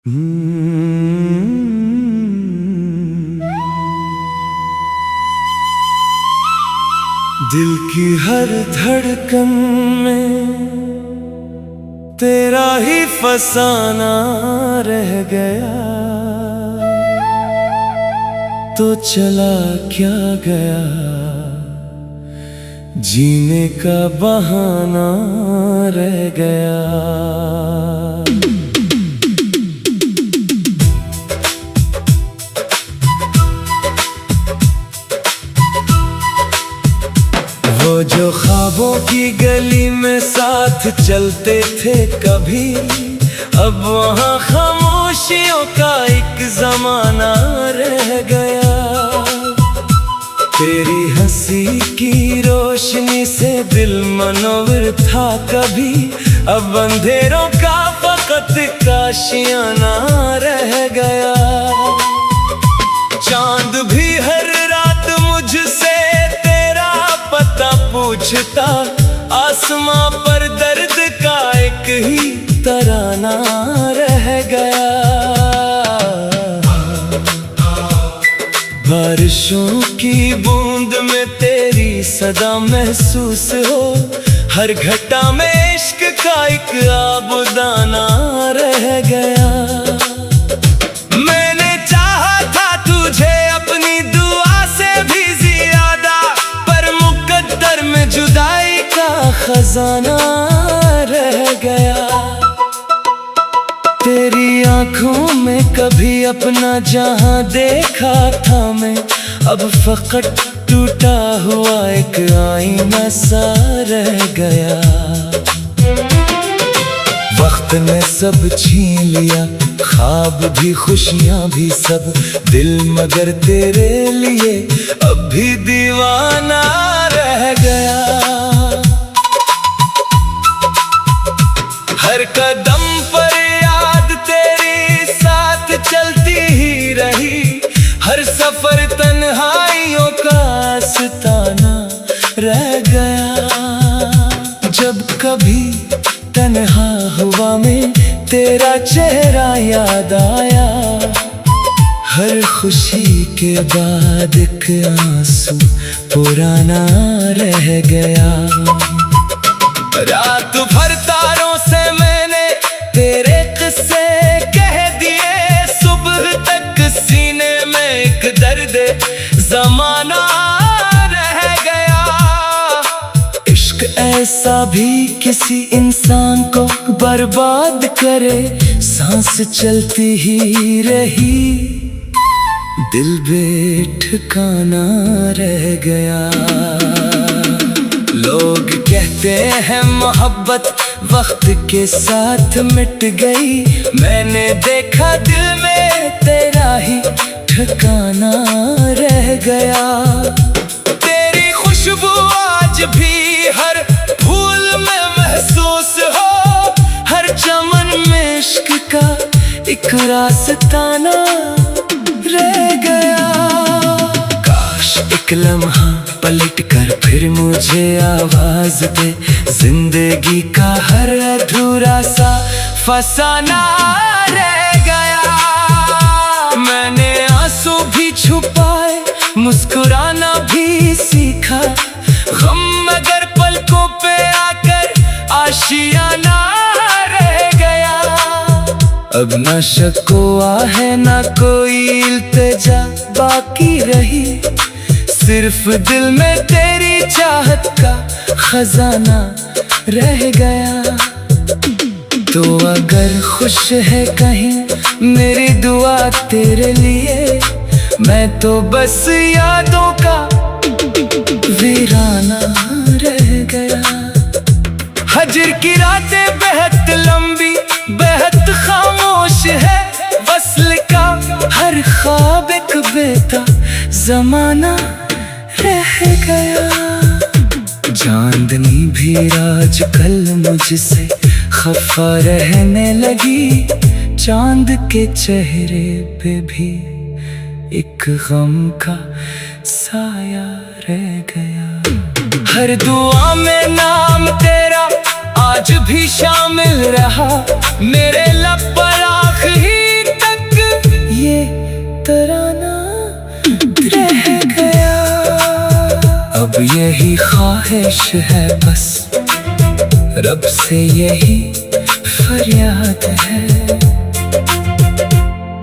दिल की हर धड़कन में तेरा ही फसाना रह गया, तो चला क्या गया जीने का बहाना रह गया। वो जो ख्वाबों की गली में साथ चलते थे कभी, अब वहाँ खामोशियों का एक जमाना रह गया। तेरी हंसी की रोशनी से दिल मनोवर था कभी, अब अंधेरों का फकत काशियाना रह गया। चांद भी हर रात मुझसे तेरा पता पूछता, आसमां पर दर्द का एक ही तराना रह गया। बारिशों की बूंद में तेरी सदा महसूस हो, हर घटा में इश्क का एक आबुदाना रह गया। मैंने चाहा था तुझे अपनी दुआ से भी ज्यादा, पर मुकद्दर में जुदाई का खजाना रह गया। तेरी आंखों में कभी अपना जहां देखा था मैं, अब फकत टूटा हुआ एक आईना सा रह गया। वक्त ने सब छीन लिया, ख्वाब भी खुशियां भी सब, दिल मगर तेरे लिए अब भी दीवाना रह गया। हर कदम पर याद तेरी साथ चलती ही रही, हर सफर तन्हाइयों का आस्ताना रह गया। जब कभी तन्हा हुआ मैं तेरा चेहरा याद आया, हर खुशी के बाद एक आंसू पुराना रह गया। रात भर तारों से मैंने तेरे किस्से कह दिए, सुबह तक सीने में एक दर्द ज़माना रह गया। इश्क ऐसा भी किसी इंसान को बर्बाद करे, सांस चलती ही रही, दिल बेठिकाना रह गया। लोग कहते हैं मोहब्बत वक्त के साथ मिट गई, मैंने देखा दिल में तेरा ही ठिकाना रह गया। तेरी खुशबू आज भी हर फूल में महसूस हो, हर चमन में इश्क का एक रास्ताना रह गया। काश एक लम्हा पलट कर फिर मुझे आवाज दे, जिंदगी का हर अधूरा सा फसाना रह गया। मैंने आंसू भी छुपाए, मुस्कुराना भी सीखा, गम मगर पलकों पे आकर आशियाना रह गया। अब ना शिकवा है ना कोई इल्तिजा बाकी रही, सिर्फ दिल में तेरी चाहत का खजाना रह गया। तो अगर खुश है कहीं मेरी दुआ तेरे लिए, मैं तो बस यादों का वीराना रह गया। हजर की रातें बेहद लंबी बेहद खामोश है, वस्ल का हर ख्वाब एक बेता जमाना रह गया। चांदनी भी आजकल मुझसे खफा रहने लगी, चांद के चेहरे पे भी एक गम का साया रह गया। हर दुआ में नाम तेरा आज भी शामिल रहा, मेरे लब पर आँख ही अब यही ख्वाहिश है बस, रब से यही फरियाद है,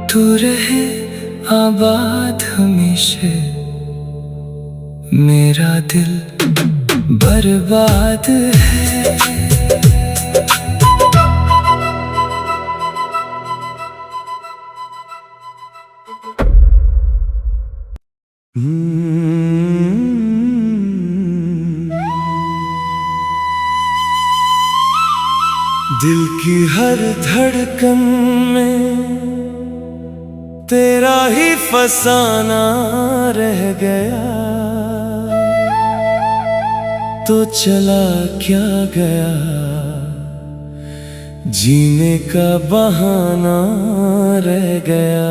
तू रहे आबाद हमेशा, मेरा दिल बर्बाद है। दिल की हर धड़कन में तेरा ही फसाना रह गया, तो चला क्या गया जीने का बहाना रह गया।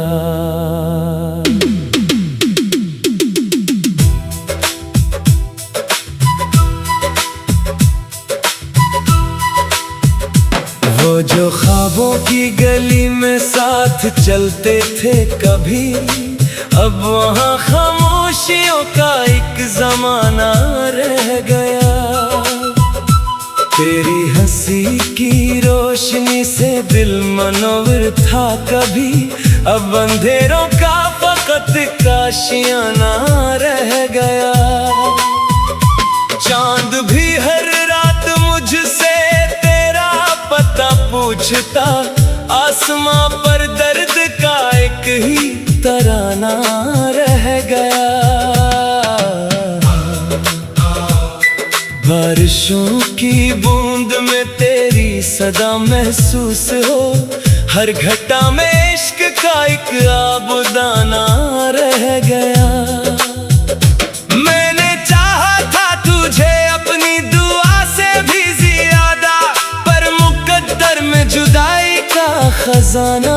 वो जो ख्वाबों की गली में साथ चलते थे कभी, अब वहाँ खामोशियों का एक जमाना रह गया। तेरी हंसी की रोशनी से दिल मनोवर था कभी, अब अंधेरों का फकत काशियाना रह गया। चांद भी हर रात मुझसे तेरा पता पूछता, आसमां पर दर्द का एक ही तराना रह गया। बारिशों की बूंद में तेरी सदा महसूस हो, हर घटा में इश्क का एक आबुदाना रह गया। मैंने चाहा था तुझे अपनी दुआ से भी ज्यादा, पर मुकद्दर में जुदाई का खजाना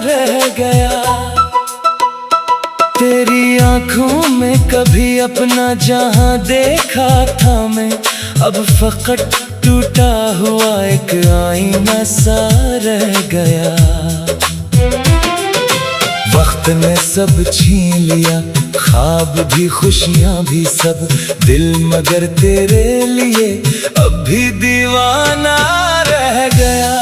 रह गया। तेरी आंखों में कभी अपना जहां देखा था मैं, अब फकत टूटा हुआ एक आईना सा रह गया। वक्त ने सब छीन लिया, ख्वाब भी खुशियां भी सब, दिल मगर तेरे लिए अब भी दीवाना रह गया।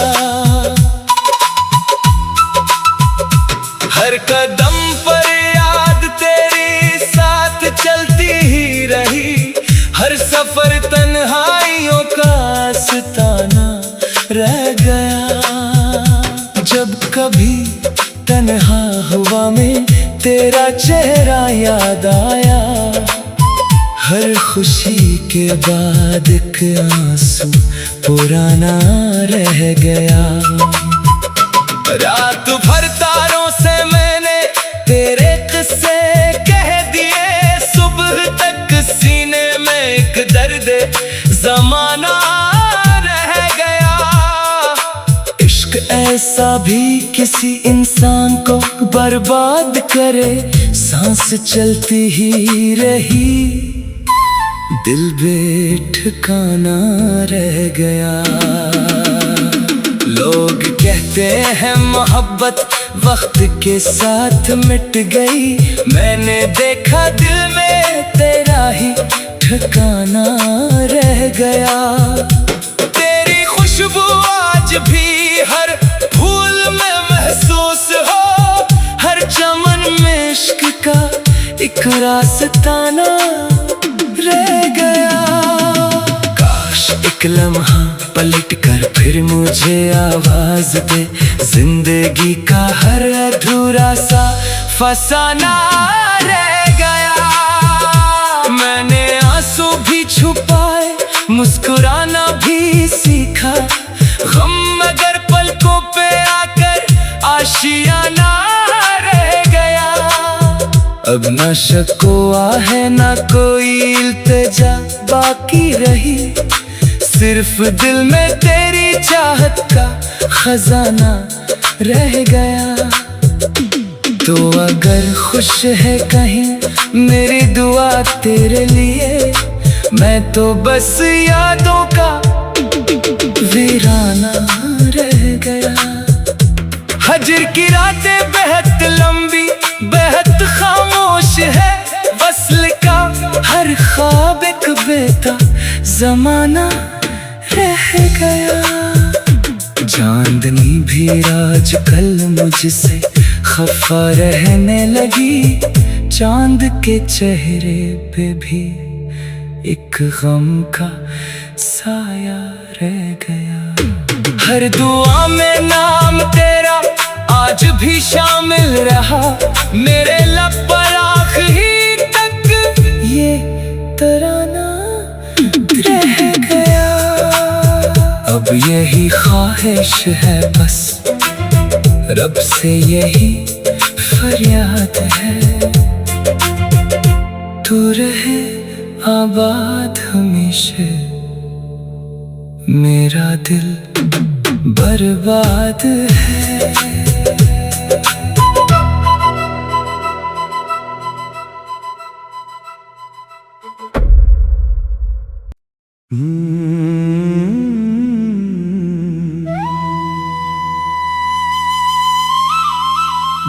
हर कदम पर याद तेरी साथ चलती ही रही, हर सफर तन्हाइयों का आस्ताना रह गया। जब कभी तन्हा हुआ में तेरा चेहरा याद आया, हर खुशी के बाद एक आंसू पुराना रह गया। रात भर तारों से मैंने तेरे किस्से कह दिए, सुबह तक सीने में एक दर्द ज़माना रह गया। इश्क ऐसा भी किसी इंसान को बर्बाद करे, सांस चलती ही रही, दिल बेठिकाना रह गया। लोग कहते हैं मोहब्बत वक्त के साथ मिट गई, मैंने देखा दिल में तेरा ही ठिकाना रह गया। तेरी खुशबू आज भी हर फूल में महसूस हो, हर चमन में इश्क का एक रास्ताना रह गया। काश एक लम्हा पलट कर फिर मुझे आवाज दे, जिंदगी का हर अधूरा सा फसाना रह गया। मैंने आंसू भी छुपाए, मुस्कुराना भी सीखा, गम मगर पलकों पे आकर आशियाना रह गया। अब न शकवा है न कोई इल्तिजा बाकी रही, सिर्फ दिल में तेरी चाहत का खजाना रह गया। तो अगर खुश है कहीं मेरी दुआ तेरे लिए, मैं तो बस यादों का वीराना रह गया। हजर की रातें बेहद लंबी बेहद खामोश है, फसल का हर ख्वाब एक बेता जमाना रह गया। चांदनी भी आजकल मुझसे खफा रहने लगी, चांद के चेहरे पे भी एक गम का साया रह गया। हर दुआ में नाम तेरा आज भी शामिल रहा, मेरे लब पर आखिरी तक ये तराना रह गया। अब यही ख्वाहिश है बस, रब से यही फरियाद है, तू रहे आबाद हमेशा, मेरा दिल बर्बाद है।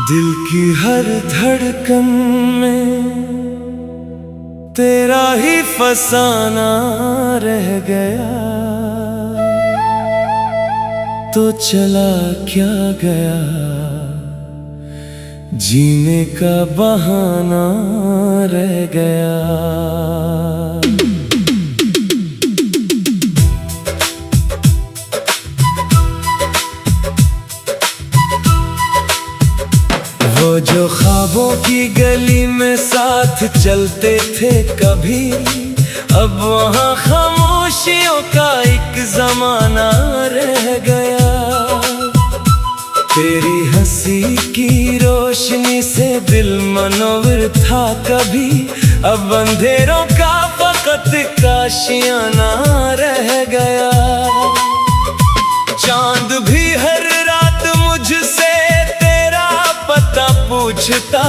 दिल की हर धड़कन में तेरा ही फसाना रह गया, तो चला क्या गया जीने का बहाना रह गया। वो जो ख्वाबों की गली में साथ चलते थे कभी, अब वहाँ खामोशियों का एक जमाना रह गया। तेरी हंसी की रोशनी से दिल मनोवर था कभी, अब अंधेरों का फकत काशियाना रह गया। चांद भी हर रात मुझसे तेरा पता पूछता,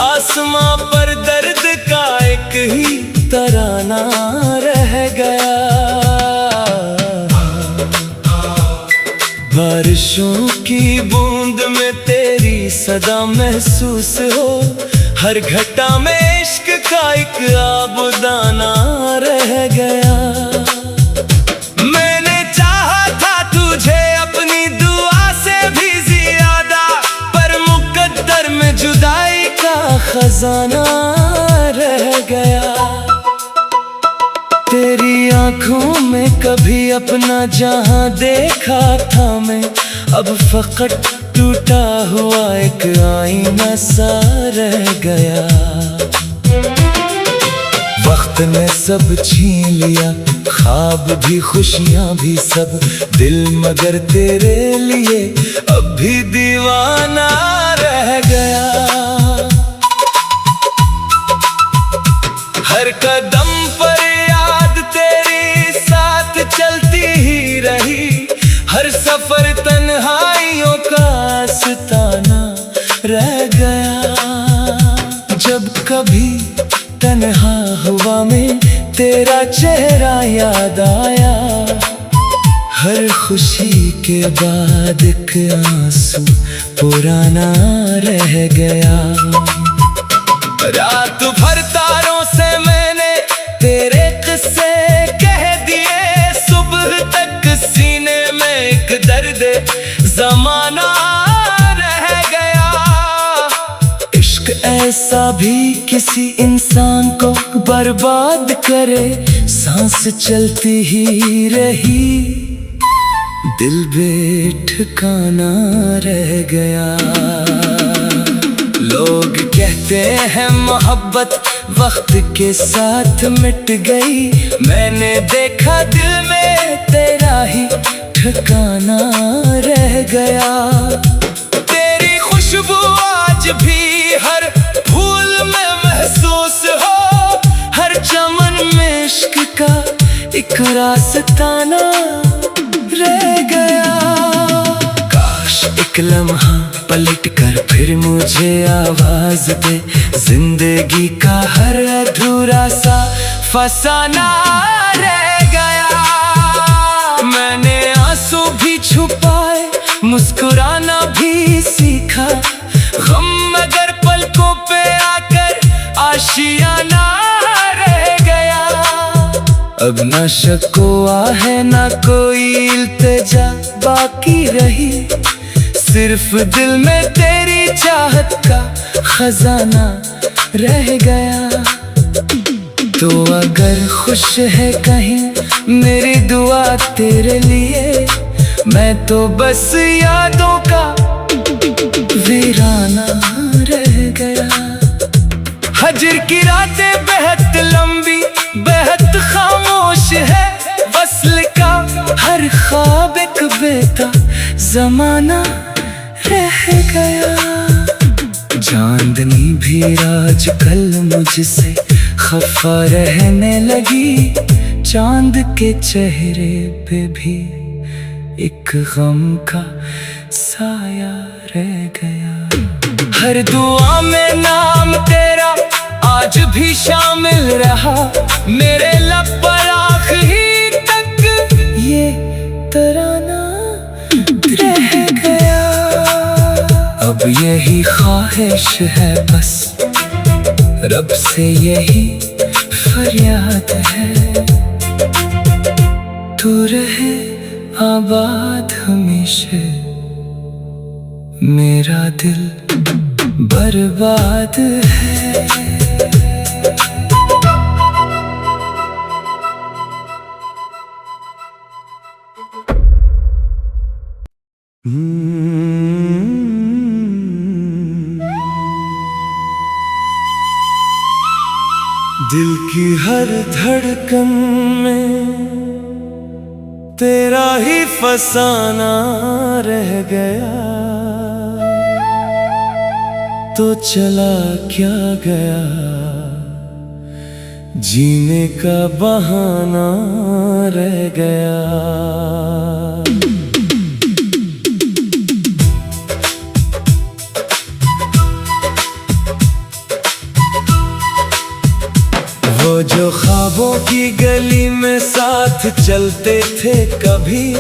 आसमां पर दर्द का एक ही तराना रह गया। बारिशों की बूंद में तेरी सदा महसूस हो, हर घटा में इश्क का एक आबुदाना रह गया। मैंने चाहा था तुझे अपनी दुआ से भी ज्यादा, पर मुकद्दर में जुदाई का खजाना रह गया। तेरी आंखों में कभी अपना जहां देखा था मैं, अब फकत टूटा हुआ एक आईना सा रह गया। वक्त ने सब छीन लिया, ख्वाब भी खुशियां भी सब, दिल मगर तेरे लिए अब भी दीवाना रह गया। हर कदम पर चलती ही रही, हर सफर तन्हाइयों का आस्ताना रह गया। जब कभी तन्हा हुआ में तेरा चेहरा याद आया, हर खुशी के बाद एक आंसू पुराना रह गया। रात भर तारों से मैंने तेरे किस्से दर्द जमाना रह गया। इश्क ऐसा भी किसी इंसान को बर्बाद करे, सांस चलती ही रही, दिल बेठिकाना रह गया। लोग कहते हैं मोहब्बत वक्त के साथ मिट गई, मैंने देखा दिल में तेरा ही ठिकाना रह गया। तेरी खुशबू आज भी हर फूल में महसूस हो, हर चमन में इश्क का एक रास्ताना रह गया। काश एक लम्हा पलट कर फिर मुझे आवाज दे, जिंदगी का हर अधूरा सा फसाना रह गया। मैंने आंसू भी छुपाए, मुस्कुराना भी सीखा, गम मगर पलकों पे आकर आशियाना अब ना शकवा है ना कोई इल्तिजा बाकी रही, सिर्फ दिल में तेरी चाहत का खजाना रह गया। तो अगर खुश है कहीं मेरी दुआ तेरे लिए, मैं तो बस यादों का वीराना रह गया। हजर की रातें बेहद लंबी बेहद खामोश है, वस्ल का हर ख्वाब एक बेता जमाना रह गया। चांदनी भी आजकल मुझसे खफा रहने लगी, चांद के चेहरे पे भी एक गम का साया रह गया। हर दुआ में नाम तेरा आज भी शामिल रहा, मेरे लब पर आखिरी तक ये तराना रह गया। अब यही ख्वाहिश है बस, रब से यही फरियाद है, तू रहे आबाद हमेशा, मेरा दिल बर्बाद है। दिल की हर धड़कन में तेरा ही फसाना रह गया, तो चला क्या गया जीने का बहाना रह गया। वो जो ख्वाबों की गली में साथ चलते थे कभी,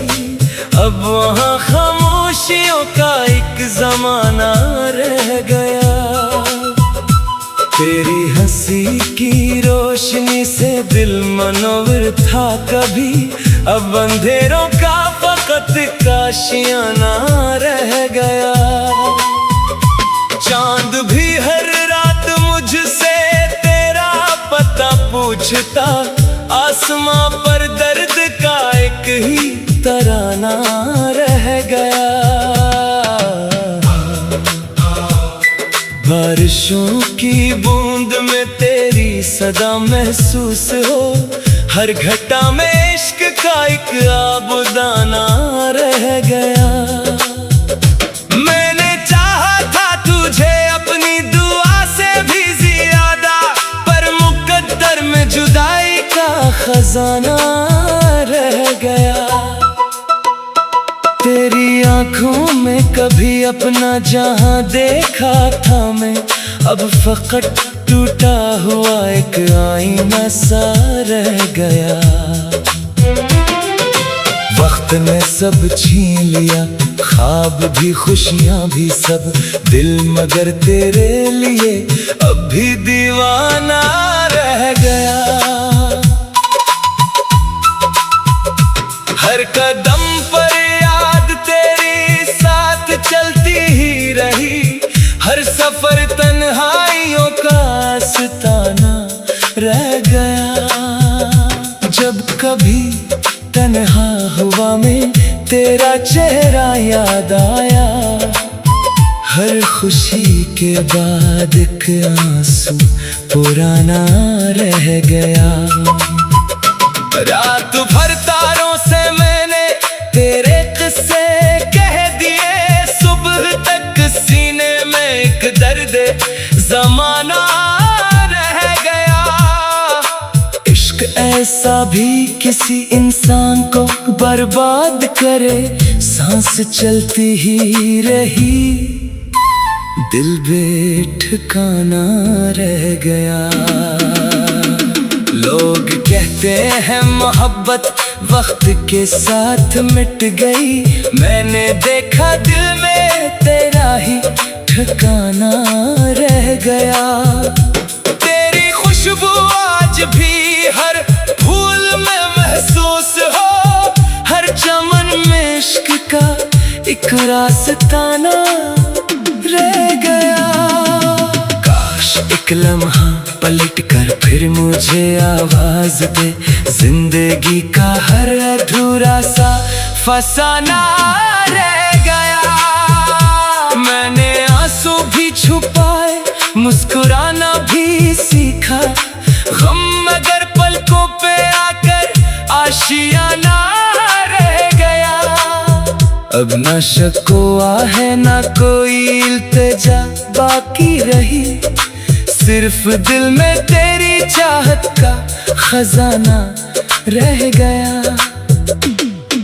अब वहाँ खामोशियों का एक जमाना रह गया। तेरी हंसी की रोशनी से दिल मनोवर था कभी, अब अंधेरों का फकत काशियाना रह गया। चांद भी हर रात मुझसे तेरा पता पूछता, आसमां पर दर्द का एक ही तराना रह गया। बारिशों की बूंद में तेरी सदा महसूस हो, हर घटा में इश्क का एक आबुदाना रह गया। मैंने चाहा था तुझे अपनी दुआ से भी ज्यादा, पर मुकद्दर में जुदाई का खजाना रह गया। तेरी आंखों में कभी अपना जहां देखा था मैं, अब फकत टूटा हुआ एक आईना सा रह गया। वक्त ने सब छीन लिया, ख्वाब भी खुशियां भी सब, दिल मगर तेरे लिए अब भी दीवाना रह गया। हर कदम पर चलती ही रही, हर सफर तन्हाइयों का आस्ताना रह गया। जब कभी तन्हा हुआ में तेरा चेहरा याद आया, हर खुशी के बाद एक आंसू पुराना रह गया। रात भर तारों से मैंने तेरे किस्से कह दिए, सुबह तक सीने में एक दर्द जमाना रह गया। इश्क ऐसा भी किसी इंसान को बर्बाद करे, सांस चलती ही रही, दिल बेठिकाना रह गया। लोग कहते हैं मोहब्बत वक्त के साथ मिट गई, मैंने देखा दिल में तेरा ही ठिकाना रह गया। तेरी खुशबू आज भी हर फूल में एक रास्ता ना रह गया। काश एक लम्हा पलट कर फिर मुझे आवाज दे, जिंदगी का हर अधूरा सा फसाना रह गया। मैंने आंसू भी छुपाए, मुस्कुराना भी सीखा, गम अगर पलकों पे आकर आशियाना रह गया। अब ना शिकवा है ना कोई इल्तिजा बाकी रही, सिर्फ दिल में तेरी चाहत का खजाना रह गया।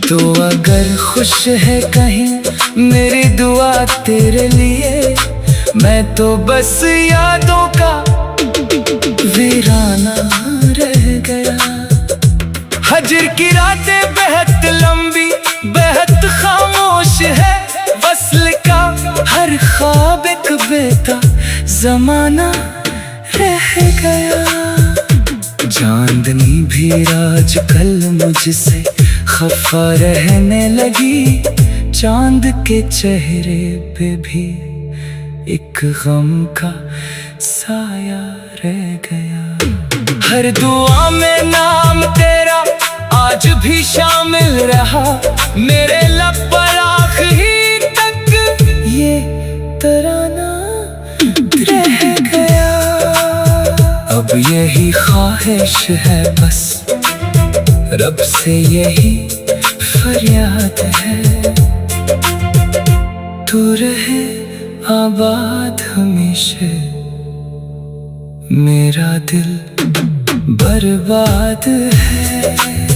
तो अगर खुश है कहीं मेरी दुआ तेरे लिए, मैं तो बस यादों का वीराना रह गया। हजर की रातें बेहद लंबी बेहद खामोश है, वस्ल का हर ख्वाब एक बेता जमाना रह गया। चांदनी भी आजकल मुझसे खफा रहने लगी, चांद के चेहरे पे भी एक गम का साया रह गया। हर दुआ में नाम तेरा आज भी शामिल रहा, मेरे लब पर आखिरी तक ये तराना रह गया। अब यही ख्वाहिश है बस, रब से यही फरियाद है, तू रहे आबाद हमेशा, मेरा दिल बर्बाद है।